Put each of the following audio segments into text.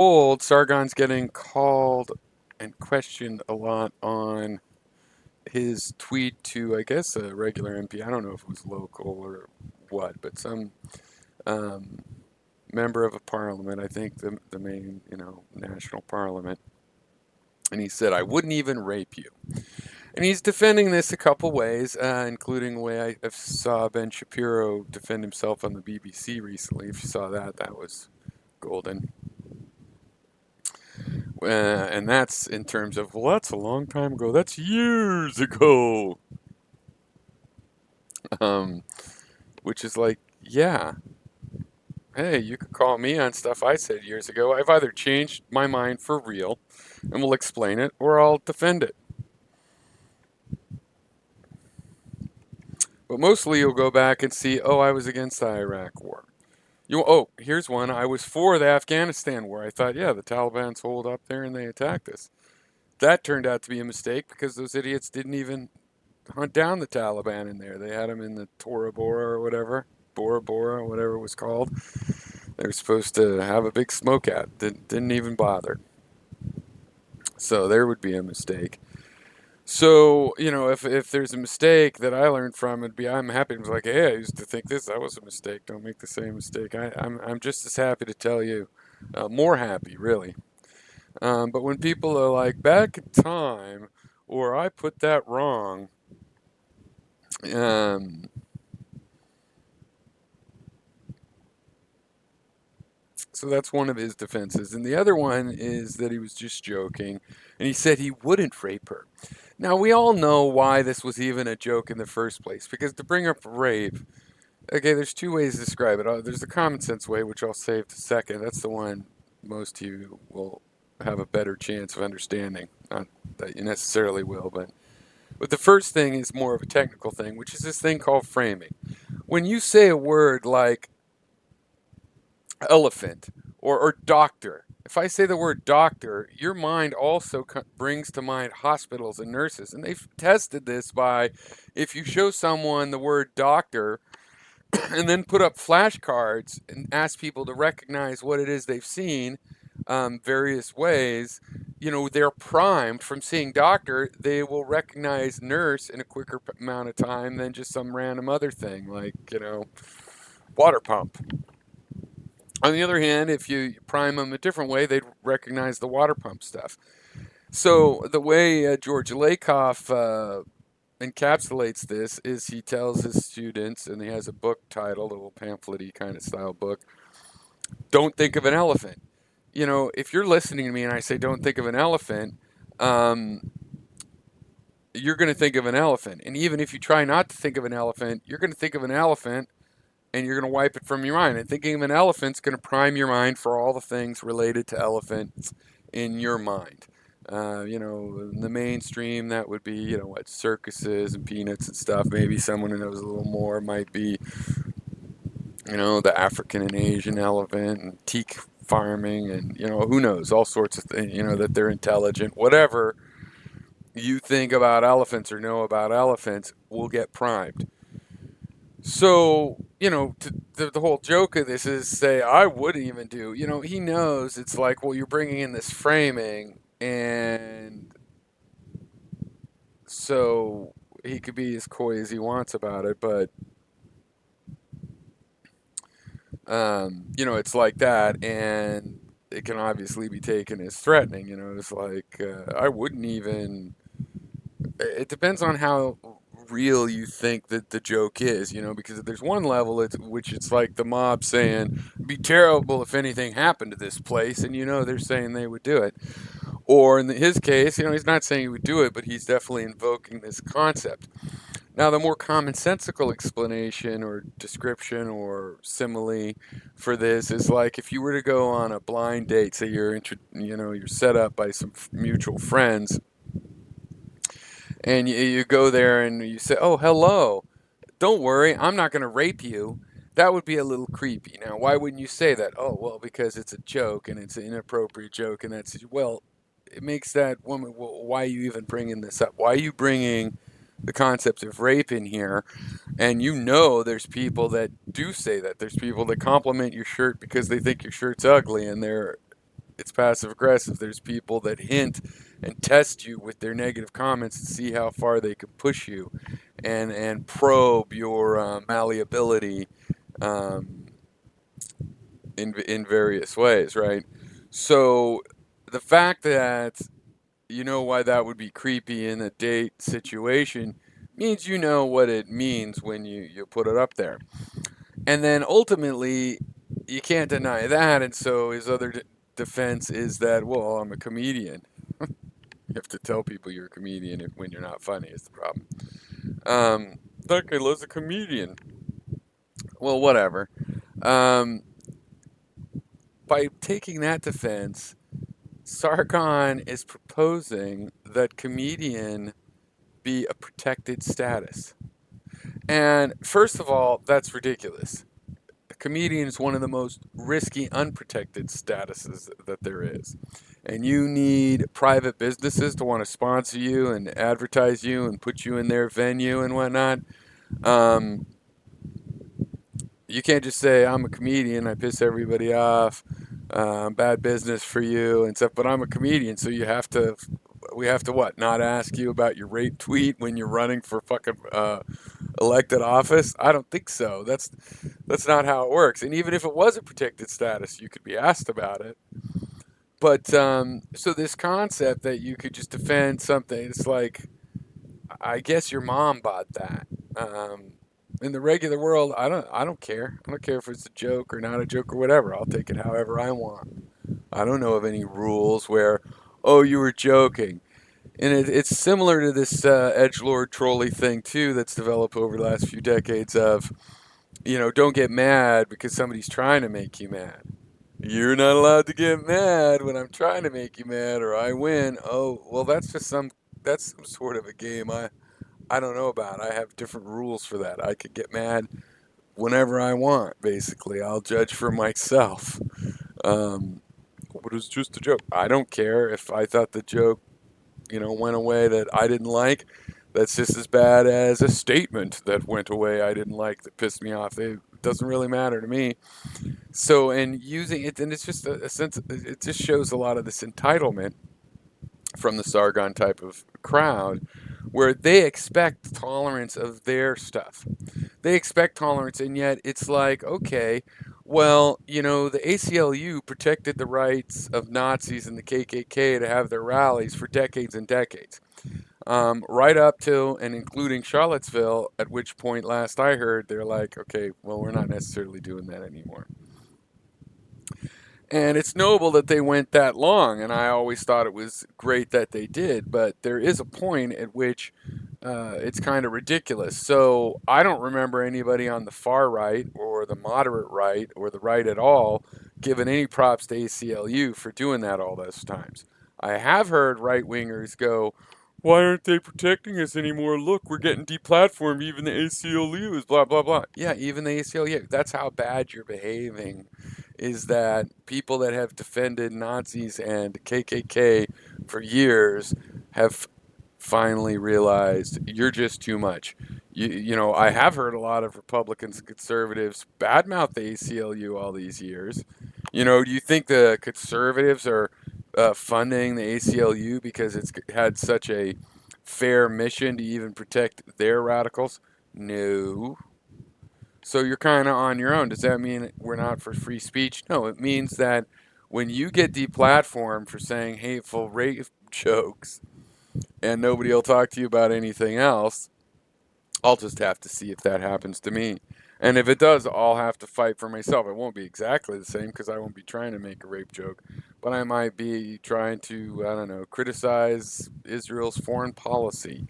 Old, Sargon's getting called and questioned a lot on his tweet to, I guess, a regular MP. I don't know if it was local or what, but some um, member of a parliament, I think the main, national parliament. And he said, I wouldn't even rape you. And he's defending this a couple ways, including the way I saw Ben Shapiro defend himself on the BBC recently. If you saw that, that was golden. And that's in terms of, well, that's a long time ago. That's years ago. Um, which is like, yeah, hey, you could call me on stuff I said years ago. I've either changed my mind for real, and will explain it, or I'll defend it. But mostly you'll go back and see, oh, I was against the Iraq war. Here's one. I was for the Afghanistan war. I thought, yeah, the Taliban's holed up there and they attacked us. That turned out to be a mistake because those idiots didn't even hunt down the Taliban in there. They had them in the Tora Bora or whatever, Bora Bora, whatever it was called. They were supposed to have a big smoke out. Didn't even bother. So there would be a mistake. So, if there's a mistake that I learned from, it'd be I'm happy to be like, hey, I used to think this, that was a mistake. Don't make the same mistake. I'm just as happy to tell you, more happy, really. But when people are like, back in time, or I put that wrong, um, so that's one of his defenses. And the other one is that he was just joking, and he said he wouldn't rape her. Now, we all know why this was even a joke in the first place, because to bring up rape, okay, there's two ways to describe it. There's the common sense way, which I'll save to second. That's the one most of you will have a better chance of understanding. Not that you necessarily will, but the first thing is more of a technical thing, which is this thing called framing. When you say a word like elephant or doctor, if I say the word doctor, your mind also brings to mind hospitals and nurses. And they've tested this by if you show someone the word doctor and then put up flashcards and ask people to recognize what it is they've seen, various ways, they're primed from seeing doctor. They will recognize nurse in a quicker amount of time than just some random other thing like, water pump. On the other hand, if you prime them a different way, they'd recognize the water pump stuff. So the way George Lakoff encapsulates this is he tells his students, and he has a book titled, a little pamphlet-y kind of style book, don't think of an elephant. If you're listening to me and I say don't think of an elephant, um, you're going to think of an elephant. And even if you try not to think of an elephant, you're going to think of an elephant and you're going to wipe it from your mind. And thinking of an elephant's going to prime your mind for all the things related to elephants in your mind. In the mainstream, that would be, what, circuses and peanuts and stuff. Maybe someone who knows a little more might be, the African and Asian elephant and teak farming and, who knows, all sorts of things, that they're intelligent. Whatever you think about elephants or know about elephants will get primed. So, the whole joke of this is say, I wouldn't even do, he knows it's like, well, you're bringing in this framing, and so he could be as coy as he wants about it, but, it's like that, and it can obviously be taken as threatening, it's like, I wouldn't even, it depends on how real you think that the joke is, because there's one level which it's like the mob saying, "Be terrible if anything happened to this place," and they're saying they would do it. Or in his case, he's not saying he would do it, but he's definitely invoking this concept. Now, the more commonsensical explanation or description or simile for this is like if you were to go on a blind date, say you're set up by some mutual friends, and you go there and you say, "Oh, hello. Don't worry, I'm not going to rape you." That would be a little creepy. Now, why wouldn't you say that? Oh, well, because it's a joke and it's an inappropriate joke, and well, it makes that woman. Well, why are you even bringing this up? Why are you bringing the concept of rape in here? And there's people that do say that. There's people that compliment your shirt because they think your shirt's ugly, and they're it's passive aggressive. There's people that hint and test you with their negative comments to see how far they can push you, and probe your malleability um, in various ways, right? So the fact that you know why that would be creepy in a date situation means you know what it means when you put it up there. And then ultimately, you can't deny that. And so his other defense is that, well, I'm a comedian. You have to tell people you're a comedian when you're not funny, is the problem. That guy loves a comedian. Well, whatever. Um, by taking that defense, Sargon is proposing that comedian be a protected status. And first of all, that's ridiculous. A comedian is one of the most risky, unprotected statuses that there is. And you need private businesses to want to sponsor you and advertise you and put you in their venue and whatnot. Um, you can't just say, I'm a comedian, I piss everybody off, bad business for you and stuff, but I'm a comedian, so we have to what? Not ask you about your rape tweet when you're running for fucking elected office? I don't think so. That's not how it works. And even if it was a protected status, you could be asked about it. But so this concept that you could just defend something, it's like I guess your mom bought that. Um, in the regular world, I don't care. I don't care if it's a joke or not a joke or whatever. I'll take it however I want. I don't know of any rules where, oh, you were joking. And it's similar to this edgelord trolley thing too that's developed over the last few decades of, don't get mad because somebody's trying to make you mad. You're not allowed to get mad when I'm trying to make you mad or I win. Oh, well, that's some sort of a game I don't know about. I have different rules for that. I could get mad whenever I want, basically. I'll judge for myself. Um, but it's just a joke. I don't care if I thought the joke, went away that I didn't like. That's just as bad as a statement that went away I didn't like that pissed me off. It doesn't really matter to me. So, and using it, and it's just a sense, it just shows a lot of this entitlement from the Sargon type of crowd where they expect tolerance of their stuff. They expect tolerance, and yet it's like, okay, well, the ACLU protected the rights of Nazis and the KKK to have their rallies for decades and decades. Right up till and including Charlottesville, at which point, last I heard, they're like, okay, well, we're not necessarily doing that anymore. And it's noble that they went that long, and I always thought it was great that they did, but there is a point at which it's kind of ridiculous. So I don't remember anybody on the far right or the moderate right or the right at all giving any props to ACLU for doing that all those times. I have heard right wingers go, why aren't they protecting us anymore? Look, we're getting deplatformed. Even the ACLU is blah, blah, blah. Yeah, even the ACLU. That's how bad you're behaving, is that people that have defended Nazis and KKK for years have finally realized you're just too much. I have heard a lot of Republicans and conservatives badmouth the ACLU all these years. Do you think the conservatives are funding the ACLU because it's had such a fair mission to even protect their radicals? No. So you're kind of on your own. Does that mean we're not for free speech? No, it means that when you get deplatformed for saying hateful rape jokes and nobody will talk to you about anything else, I'll just have to see if that happens to me. And if it does, I'll have to fight for myself. It won't be exactly the same because I won't be trying to make a rape joke, but I might be trying to, I don't know, criticize Israel's foreign policy.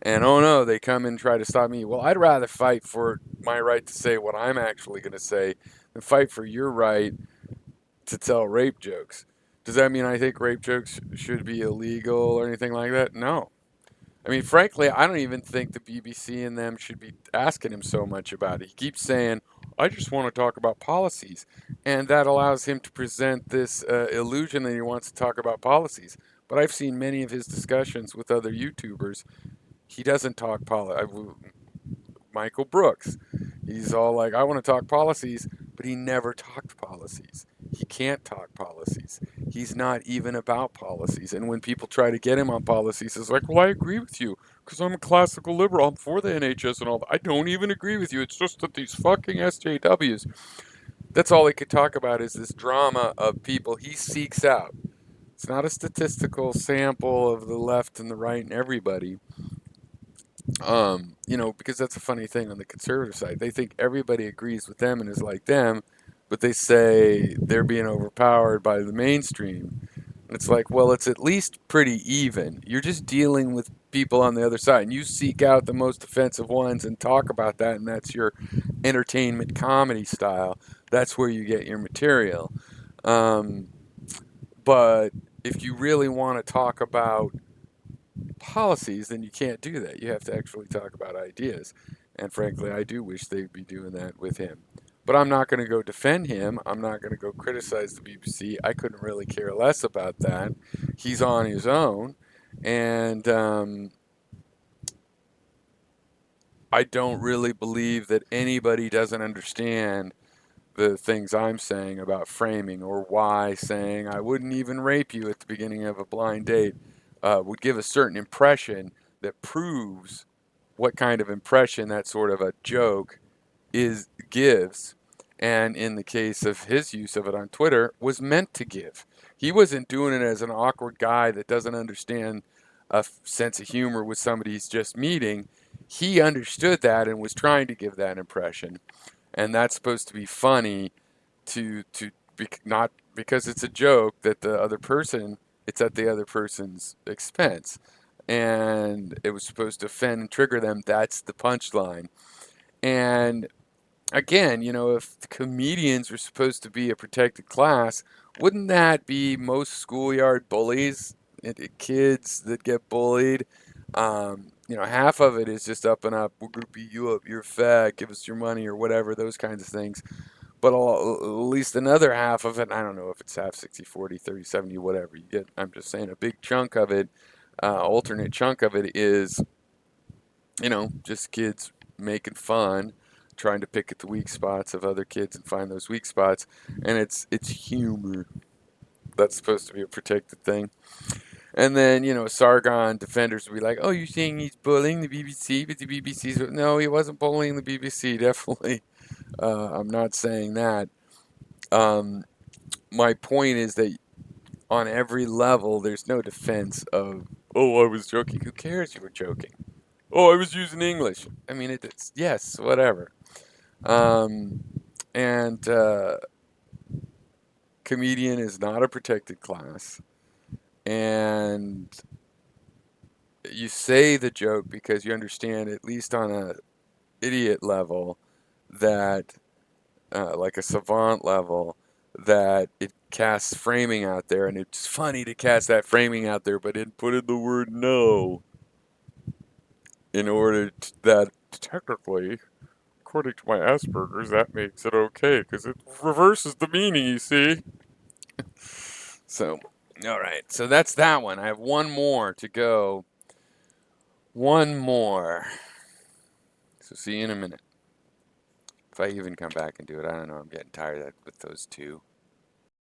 And oh no, they come and try to stop me. Well, I'd rather fight for my right to say what I'm actually going to say than fight for your right to tell rape jokes. Does that mean I think rape jokes should be illegal or anything like that? No. I mean, frankly, I don't even think the BBC and them should be asking him so much about it. He keeps saying, I just want to talk about policies. And that allows him to present this illusion that he wants to talk about policies. But I've seen many of his discussions with other YouTubers. He doesn't talk Michael Brooks. He's all like, I want to talk policies, but he never talked policies. He can't talk policies. He's not even about policies. And when people try to get him on policies, it's like, well, I agree with you because I'm a classical liberal. I'm for the NHS and all that. I don't even agree with you. It's just that these fucking SJWs, that's all he could talk about is this drama of people he seeks out. It's not a statistical sample of the left and the right and everybody. Because that's a funny thing on the conservative side. They think everybody agrees with them and is like them, but they say they're being overpowered by the mainstream. And it's like, well, it's at least pretty even. You're just dealing with people on the other side, and you seek out the most offensive ones and talk about that, and that's your entertainment comedy style. That's where you get your material. Um, but if you really want to talk about policies, then you can't do that. You have to actually talk about ideas. And frankly, I do wish they'd be doing that with him. But I'm not going to go defend him. I'm not going to go criticize the BBC. I couldn't really care less about that. He's on his own. And I don't really believe that anybody doesn't understand the things I'm saying about framing, or why saying I wouldn't even rape you at the beginning of a blind date would give a certain impression that proves what kind of impression that sort of a joke gives. And in the case of his use of it on Twitter, was meant to give. He wasn't doing it as an awkward guy that doesn't understand a sense of humor with somebody he's just meeting. He understood that and was trying to give that impression, and that's supposed to be funny not because it's a joke that the other person, it's at the other person's expense, and it was supposed to offend and trigger them. That's the punchline. And again, if the comedians were supposed to be a protected class, wouldn't that be most schoolyard bullies, kids that get bullied? Half of it is just up and up. We're gonna beat you up. You're fat. Give us your money or whatever. Those kinds of things. But at least another half of it, I don't know if it's half, 60, 40, 30, 70, whatever you get. I'm just saying a big chunk of it, alternate chunk of it is, just kids making fun, trying to pick at the weak spots of other kids and find those weak spots. And it's humor. That's supposed to be a protected thing. And then, Sargon defenders would be like, oh, you're saying he's bullying the BBC, but the BBC's. No, he wasn't bullying the BBC, definitely. I'm not saying that. Um, my point is that on every level, there's no defense of, oh, I was joking. Who cares you were joking? Oh, I was using English. I mean, it's yes, whatever. Um, and comedian is not a protected class. And you say the joke because you understand, at least on a idiot level, that like a savant level, that it casts framing out there, and it's funny to cast that framing out there, but it put in the word no in order that technically, according to my Asperger's, that makes it okay because it reverses the meaning, you see. So, all right, so that's that one. I have one more to go. One more. So see you in a minute. If I even come back and do it, I don't know. I'm getting tired of that with those two.